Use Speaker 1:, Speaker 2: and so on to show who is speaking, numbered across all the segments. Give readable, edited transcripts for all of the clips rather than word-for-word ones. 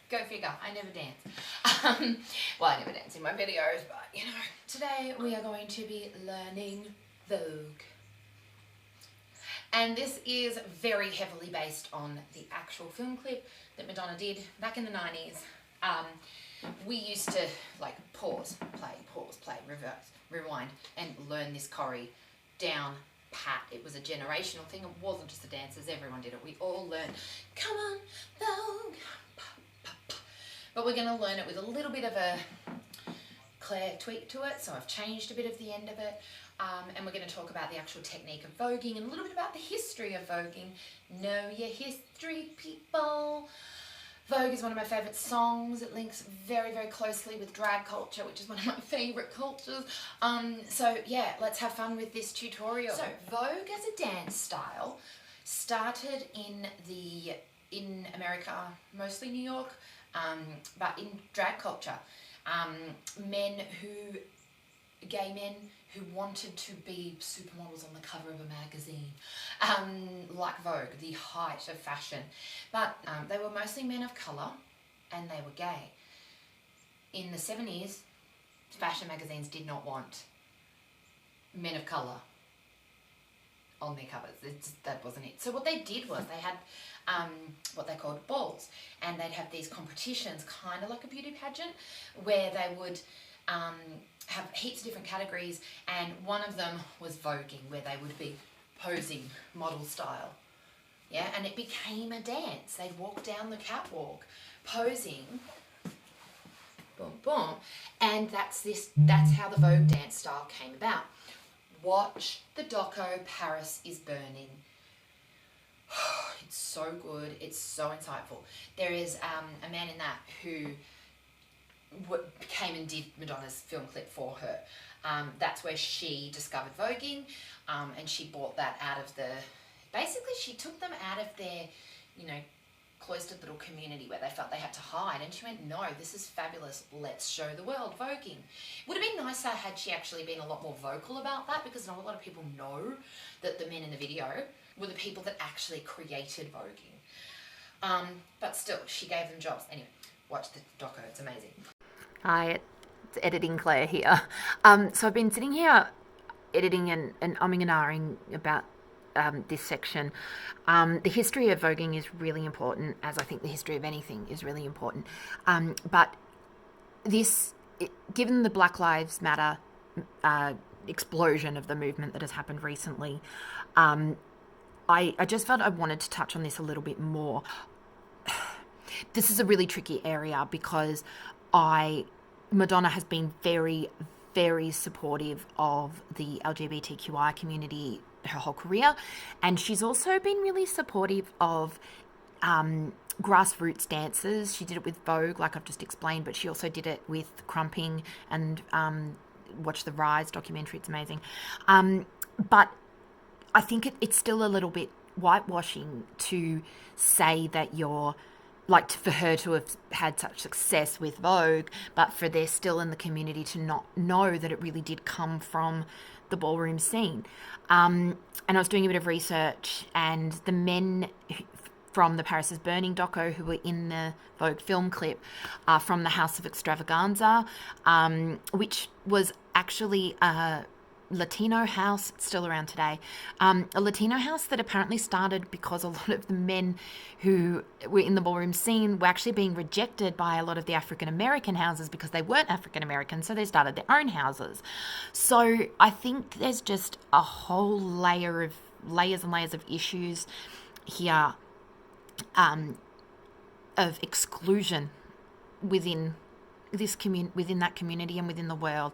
Speaker 1: Go figure. I never dance. Well, I never dance in my videos, but you know, today we are going to be learning Vogue. And this is very heavily based on the actual film clip that Madonna did back in the 90s. We used to like pause, play, reverse, rewind, and learn this choreo down pat. It was a generational thing. It wasn't just the dancers. Everyone did it. We all learned, come on, Vogue. But we're going to learn it with a little bit of a Claire tweak to it. So I've changed a bit of the end of it. And we're going to talk about the actual technique of voguing and a little bit about the history of voguing. Know your history, people. Vogue is one of my favourite songs. It links very, very closely with drag culture, which is one of my favourite cultures. So yeah, let's have fun with this tutorial. So Vogue as a dance style started in America, mostly New York, but in drag culture. Gay men who wanted to be supermodels on the cover of a magazine, like Vogue, the height of fashion. But they were mostly men of colour and they were gay. In the 70s, fashion magazines did not want men of colour on their covers. That wasn't it. So what they did was they had what they called balls, and they'd have these competitions, kind of like a beauty pageant, where they would have heaps of different categories, and one of them was voguing, where they would be posing model style. Yeah, and it became a dance. They'd walk down the catwalk posing, boom, boom, and that's how the Vogue dance style came about. Watch the doco Paris is Burning. It's so good. It's so insightful. There is a man in that who came and did Madonna's film clip for her. That's where she discovered voguing, and she brought that out of basically she took them out of their, cloistered little community where they felt they had to hide, and she went, no, this is fabulous, let's show the world voguing. Would have been nicer had she actually been a lot more vocal about that, because not a lot of people know that the men in the video were the people that actually created voguing. But still, she gave them jobs. Anyway, watch the doco, it's amazing. Hi, it's editing Claire here. So I've been sitting here editing and umming and ahhing about this section. The history of voguing is really important, as I think the history of anything is really important. But given the Black Lives Matter explosion of the movement that has happened recently, I just felt I wanted to touch on this a little bit more. This is a really tricky area because Madonna has been very, very supportive of the LGBTQI community her whole career, and she's also been really supportive of grassroots dancers. She did it with Vogue, like I've just explained, but she also did it with Crumping and watch the Rise documentary, it's amazing. But I think it's still a little bit whitewashing to say that for her to have had such success with Vogue, but for there still in the community to not know that it really did come from the ballroom scene. And I was doing a bit of research, and the men from the Paris is Burning doco who were in the Vogue film clip are from the House of Extravaganza, which was actually a Latino house, it's still around today, a Latino house that apparently started because a lot of the men who were in the ballroom scene were actually being rejected by a lot of the African American houses because they weren't African American, so they started their own houses. So I think there's just a whole layers and layers of issues here, of exclusion within within that community and within the world.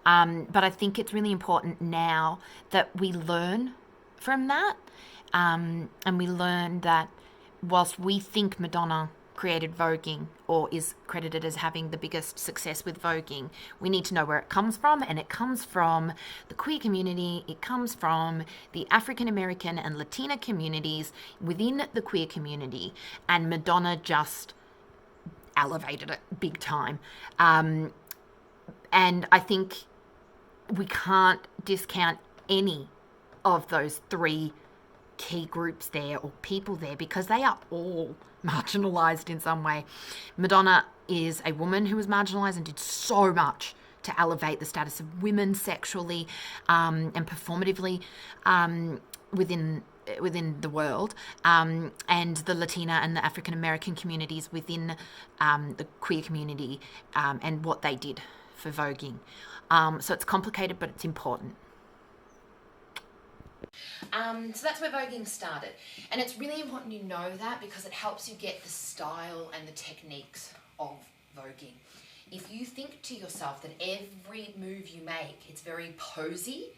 Speaker 1: But I think it's really important now that we learn from that, and we learn that whilst we think Madonna created voguing or is credited as having the biggest success with voguing, we need to know where it comes from, and it comes from the queer community, it comes from the African American and Latina communities within the queer community, and Madonna just elevated it big time. And I think we can't discount any of those three key groups there or people there because they are all marginalised in some way. Madonna is a woman who was marginalised and did so much to elevate the status of women sexually and performatively within the world, and the Latina and the African American communities within the queer community, and what they did for voguing. So it's complicated, but it's important. So that's where voguing started. And it's really important you know that because it helps you get the style and the techniques of voguing. If you think to yourself that every move you make, it's very posy,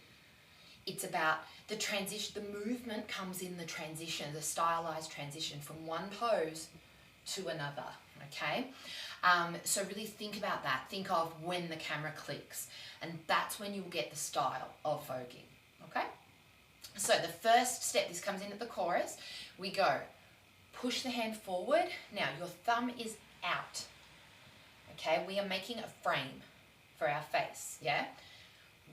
Speaker 1: it's about the transition, the movement comes in the transition, the stylized transition from one pose to another, okay? So really think about that. Think of when the camera clicks, and that's when you'll get the style of voguing, okay? So the first step, this comes in at the chorus, we go, push the hand forward. Now your thumb is out, okay? We are making a frame for our face, yeah?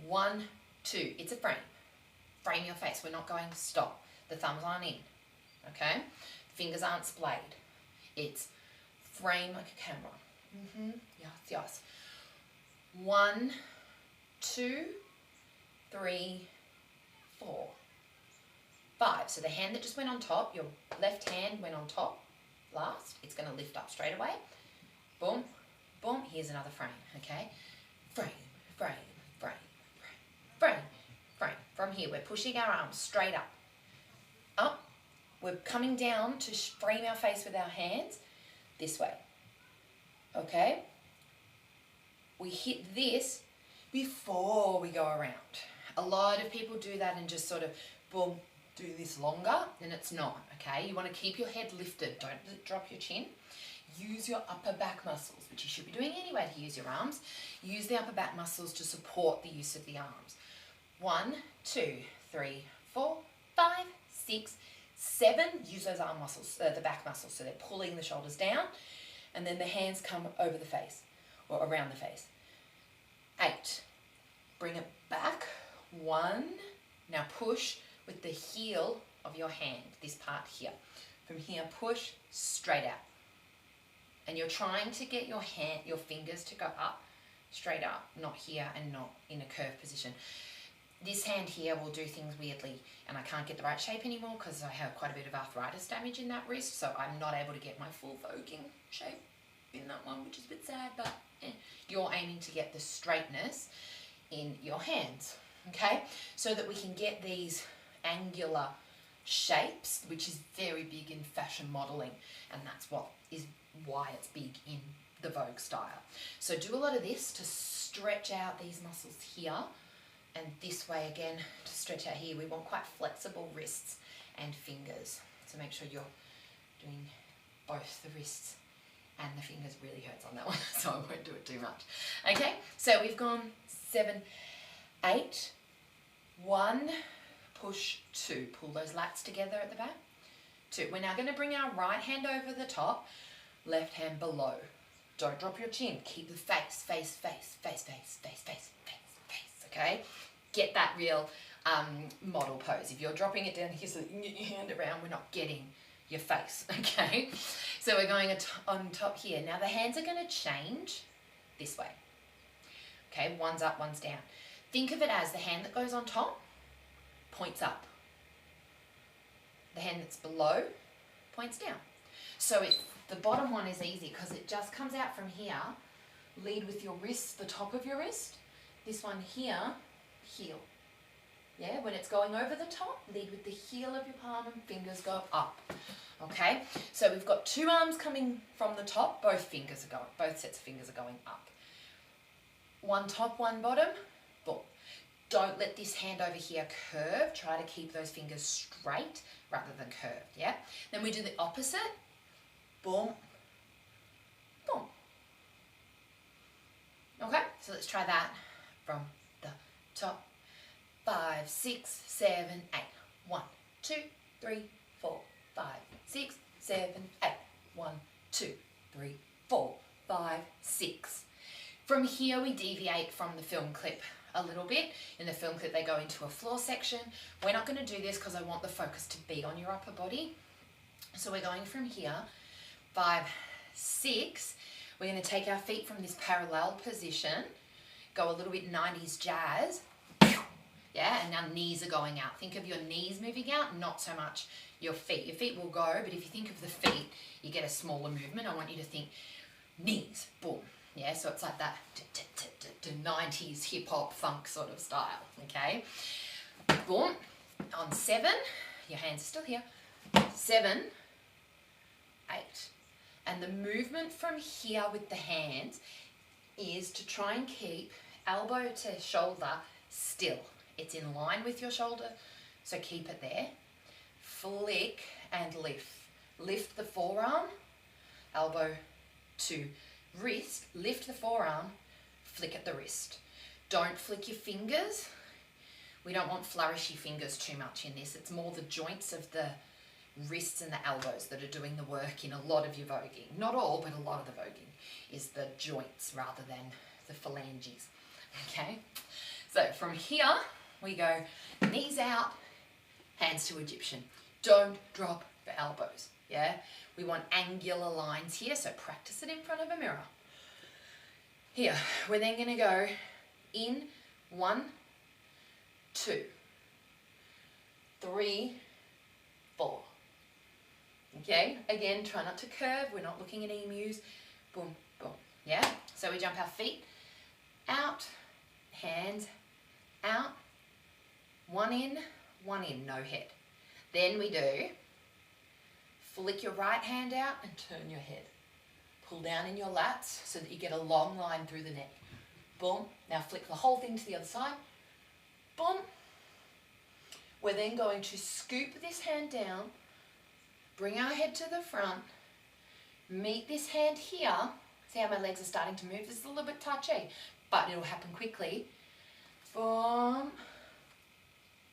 Speaker 1: 1, 2, it's a frame. Frame your face, we're not going stop. The thumbs aren't in, okay? Fingers aren't splayed. It's frame like a camera. Yes, yes. 1, 2, 3, 4, 5. So the hand that just went on top, your left hand went on top last. It's going to lift up straight away. Boom, boom. Here's another frame, okay? Frame, frame, frame, frame, frame, frame. From here, we're pushing our arms straight up. Up. We're coming down to frame our face with our hands this way, okay? We hit this before we go around. A lot of people do that and just sort of, boom, do this longer, and it's not, okay? You want to keep your head lifted. Don't drop your chin. Use your upper back muscles, which you should be doing anyway to use your arms. Use the upper back muscles to support the use of the arms. 1, 2, 3, 4, 5, 6, 7. Use those arm muscles, the back muscles, so they're pulling the shoulders down, and then the hands come over the face, or around the face. 8. Bring it back. 1. Now push with the heel of your hand, this part here. From here, push straight out. And you're trying to get your fingers to go up, straight up, not here and not in a curved position. This hand here will do things weirdly, and I can't get the right shape anymore because I have quite a bit of arthritis damage in that wrist, so I'm not able to get my full voguing shape in that one, which is a bit sad, but you're aiming to get the straightness in your hands, okay? So that we can get these angular shapes, which is very big in fashion modeling, and that's why it's big in the Vogue style. So do a lot of this to stretch out these muscles here, and this way again to stretch out here. We want quite flexible wrists and fingers, so make sure you're doing both the wrists and the fingers. Really hurts on that one, so I won't do it too much. Okay, so we've gone 7, 8, 1, push 2. Pull those lats together at the back. 2. We're now going to bring our right hand over the top, left hand below. Don't drop your chin. Keep the face, face, face, face, face, face, face, face, face, okay? Get that real model pose. If you're dropping it down here, so you get your hand around, we're not getting your face, okay? So we're going on top here. Now the hands are going to change this way, okay? One's up, one's down. Think of it as the hand that goes on top points up. The hand that's below points down. So the bottom one is easy because it just comes out from here. Lead with your wrist, the top of your wrist. This one here, heel. Yeah, when it's going over the top, lead with the heel of your palm and fingers go up. Okay, so we've got 2 arms coming from the top, both sets of fingers are going up. One top, one bottom, boom. Don't let this hand over here curve. Try to keep those fingers straight rather than curved, yeah? Then we do the opposite. Boom, boom. Okay, so let's try that from the top. 5, 6, 7, 8. 1, 2, 3, 4, 5, 6, 7, 8. 1, 2, 3, 4, 5, 6. From here we deviate from the film clip a little bit. In the film clip, they go into a floor section. We're not going to do this because I want the focus to be on your upper body. So we're going from here, 5, 6. We're going to take our feet from this parallel position, go a little bit 90s jazz, yeah, and our knees are going out. Think of your knees moving out, not so much your feet. Your feet will go, but if you think of the feet, you get a smaller movement. I want you to think knees, boom, yeah, so it's like that 90s hip-hop funk sort of style, okay? Boom, on 7, your hands are still here, 7, 8. And the movement from here with the hands is to try and keep elbow to shoulder still. It's in line with your shoulder, so keep it there. Flick and lift. Lift the forearm, elbow to wrist, lift the forearm, flick at the wrist. Don't flick your fingers. We don't want flourishy fingers too much in this. It's more the joints of the wrists and the elbows that are doing the work in a lot of your voguing. Not all, but a lot of the voguing is the joints rather than the phalanges. Okay, so from here we go knees out, hands to Egyptian. Don't drop the elbows, yeah? We want angular lines here, so practice it in front of a mirror. Here, we're then gonna go in 1, 2, 3, 4. Okay, again, try not to curve. We're not looking at emus. Boom, boom, yeah? So we jump our feet out, hands out, 1 in, 1 in, no head. Then we do, flick your right hand out and turn your head. Pull down in your lats so that you get a long line through the neck. Boom, now flick the whole thing to the other side. Boom. We're then going to scoop this hand down, bring our head to the front, meet this hand here. See how my legs are starting to move? This is a little bit touchy, but it'll happen quickly. Boom,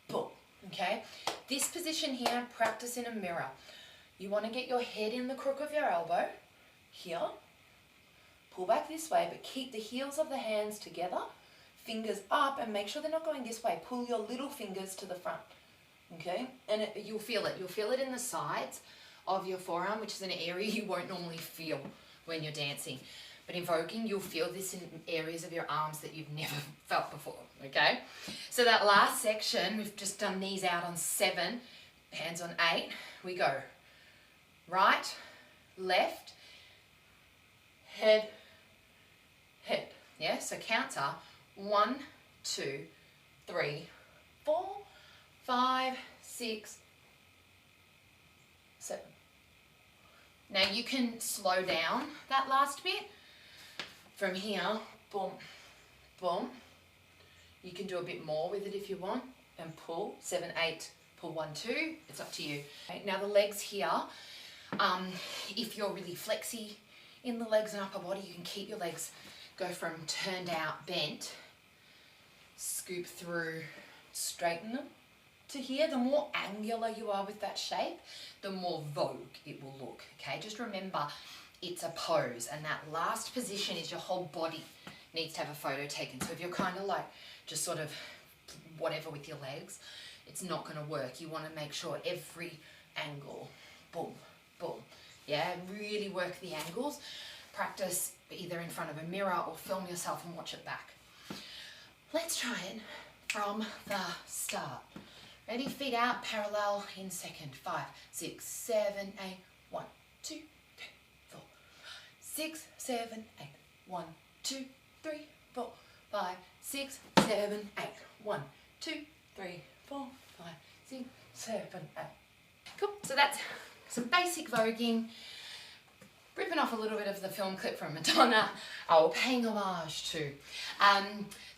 Speaker 1: boom, okay? This position here, practice in a mirror. You want to get your head in the crook of your elbow, here. Pull back this way, but keep the heels of the hands together, fingers up, and make sure they're not going this way. Pull your little fingers to the front, okay? And you'll feel it. You'll feel it in the sides of your forearm, which is an area you won't normally feel when you're dancing. But in voguing, you'll feel this in areas of your arms that you've never felt before, okay? So that last section, we've just done knees out on 7, hands on 8. We go right, left, head, head. Yeah, so counts are 1, 2, 3, 4, 5, 6, 7. Now you can slow down that last bit. From here, boom, boom. You can do a bit more with it if you want, and pull 7, 8, pull 1, 2. It's up to you. Okay, now the legs here, if you're really flexy in the legs and upper body, you can keep your legs, go from turned out, bent, scoop through, straighten them to here. The more angular you are with that shape, the more vogue it will look, okay? Just remember, it's a pose, and that last position is your whole body needs to have a photo taken. So if you're kind of like just sort of whatever with your legs, it's not going to work. You want to make sure every angle, boom, boom, yeah, really work the angles. Practice either in front of a mirror or film yourself and watch it back. Let's try it from the start. Ready? Feet out, parallel in second. 5, 6, 7, 8. 1, 2, 3, 4. 6, 7, 8. 1, 2, 3, 4, 5, 6, 7, 8. 1, 2, 3, 4, 5, 6, 7, 8. Cool. So that's some basic voguing. Ripping off a little bit of the film clip from Madonna. Oh, paying homage to.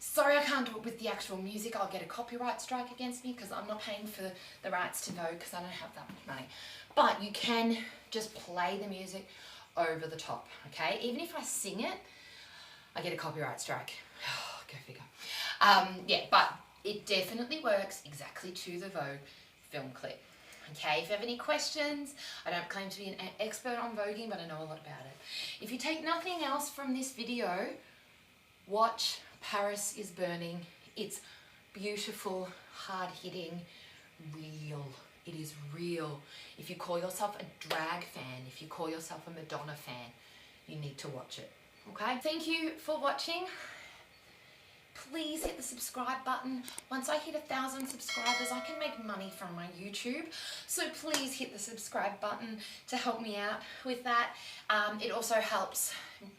Speaker 1: Sorry I can't do it with the actual music. I'll get a copyright strike against me because I'm not paying for the rights to Vogue because I don't have that much money. But you can just play the music over the top, okay? Even if I sing it, I get a copyright strike. Oh, go figure. Yeah, but it definitely works exactly to the Vogue film clip. Okay, if you have any questions, I don't claim to be an expert on voguing, but I know a lot about it. If you take nothing else from this video, watch Paris is Burning It's beautiful, hard-hitting, real. It is real. If you call yourself a drag fan, if you call yourself a Madonna fan, you need to watch it, okay? Thank you for watching. Please hit the subscribe button. Once I hit 1,000 subscribers, I can make money from my YouTube. So please hit the subscribe button to help me out with that. It also helps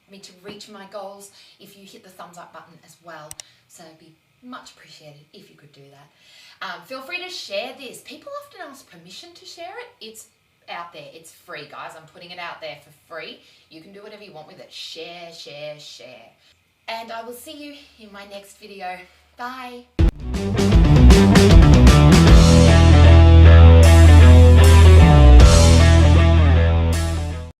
Speaker 1: me to reach my goals if you hit the thumbs up button as well. So it'd be much appreciated if you could do that. Feel free to share this. People often ask permission to share it. It's out there. It's free, guys. I'm putting it out there for free. You can do whatever you want with it. Share, share, share. And I will see you in my next video. Bye.